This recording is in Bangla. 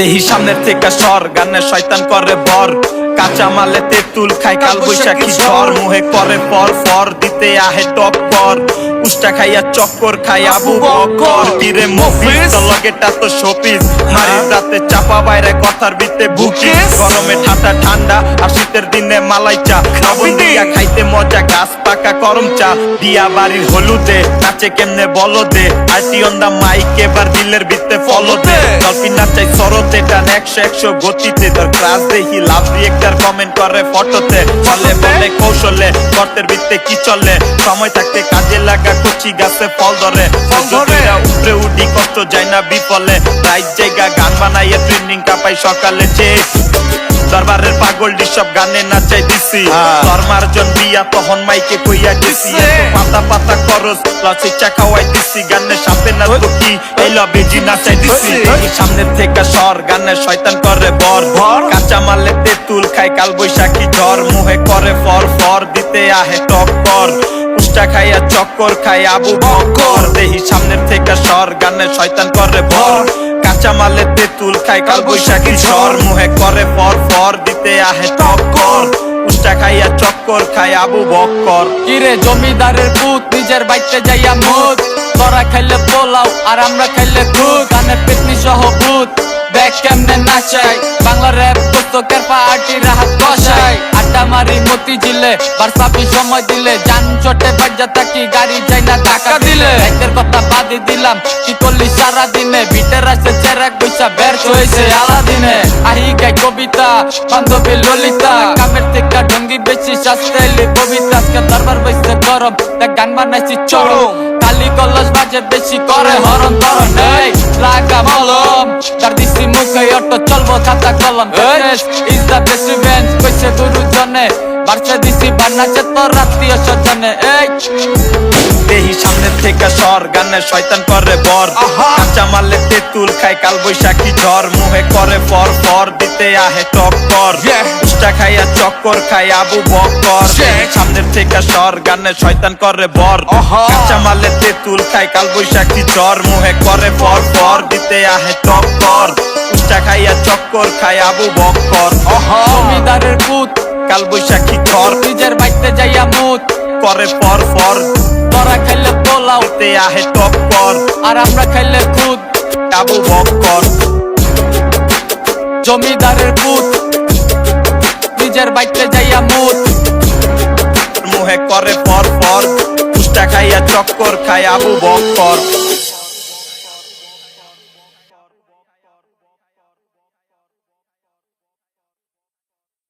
দেহি সামনের থেকে সর, গানে শয়তান করে ভর, কাঁচা মালে তেঁতুল খায় কাল বৈশাখী ঝড়, মুহে করে পর ফর দিতে আহে টক্কর, উষ্টা খাইয়া চক্কর খাই আবু বকর, তীরে মফিজ লগেটা তো শোপিস, মারির রাতে চাপা বাইরে কথার ভিতরে বুকি, গরমে ঠান্ডা ঠান্ডা আর শীতের দিনে মালাই চা, খাবন দিয়া খাইতে মজা গাছ পাকা করম চা, দিয়া বাড়ির হলুদে নাচে কেমনে বলো দে, আইটি অন দা মাইক এবার দিলের ভিতরে ফলো দে, ডলফিন নাচাই সরতে টান 100 গতিতে, তোর ক্লাস দেখি লাভ রিয়েক্টার কমেন্ট করে ফটোতে, চলে বলে কৌশলে গর্তের ভিতরে কি চলে, সময় থাকতে কাজে লাগা কচি গাছে ফল ধরে, উপরে উঠি কষ্ট যায় না বিফলে, রাইট জায়গা গান বানাইয়া ট্রেন্ডিং কাপাই সকালে যে, দরবারের পাগল সব গানে নাচাই দিছি, তোর মারজন বিয়া তখন মাইকে কইয়া দিছি, পাতা পাতা করস প্লাস চা খাওয়াই দিছি, গানে সাপে না তো কি এই লবেজি নাচাই দিছি, সামনের থেকে সর, গানে শয়তান করে বর, কাঁচা মালে তেঁতুল খায় কাল বৈশাখী ঝড়, মুহে করে ফর ফর দিতে আহে টক্কর, উষ্টা খাইয়া চক্কর খাই আবু বকর, দেহি সামনের থেকে সর, গানে শয়তান করে ভর, কাঁচা মালে তেঁতুল খাই কাল বৈশাখী ঝড়, মুহে করে ফর ফর দিতে আহে টক্কর, উষ্টা খাইয়া চক্কর খাই আবু বকর। কিরে জমিদারের পুত নিজের বাইতে যাইয়া মুত, তোরা খাইলে পোলাও আর আমরা খাইলে খুদ, গানের পেটনি সহ ভূত দেখ কেমনে নাচাই, বাংলা র‍্যাপ পুস্তকের পার্টি রাহাত কষাই, আড্ডা মারি মতি ঝিলে বারসাবি সময় দিলে, জান চটে বাজা থাকি গাড়ি যাই না টাকা দিলে, রাইতের কথা বাদি দিলাম কি করলি সারা দিনে, বিটের আসে চেরাক বৈশা বের হয়েছে আলাদিনে, আহি গাই কবিতা বান্ধবী ললিতা, কামের থেকে ঢঙ্গি বেশি শাস্ত্রাইলি কবিতা, আজকে দরবার বৈশে গরম দেখ গান বানাইছি চরম, কালি কলস বাজে বেশি করে হরণ তরণ, এই লাগা মলম তার দিছি মুখে অটো চলবো খাতা কলম, ইজ দ্য বেস্ট রিভেঞ্জ কইছে গুরুজনে, বারসে দিছি বানাচ্ছে তোর আত্মীয় স্বজনে, এই দেহি সামনের থেকে সর, গানে শয়তান করে বর, কাঁচা মালে তেঁতুল খায় কাল বৈশাখী ঝড়, মুহে করে ফর ফর দিতে আহে টক্কর, উষ্টা খাইয়া চক্কর খাই আবু বকর, সামনের থেকে সর, গানে শয়তান করে বর, কাঁচা মালে তেঁতুল খায় কাল বৈশাখী ঝড়, মুহে করে ফর ফর দিতে আহে টক্কর, উষ্টা খাইয়া চক্কর খাই আবু বকর, জমিদারের পুত কাল বৈশাখী ঝড়, নিজের বাইতে যাইয়া মুত করে ফর ফর, তোরা খাইলে পোলাও তে আহে টক্কর, আর আমরা খাইলে খুদ আবু বকর। জমিদারের পুত নিজের বাইতে যাইয়া মুত, মুহে করে ফর ফর, উষ্টা খাইয়া চক্কর খাই আবু বকর।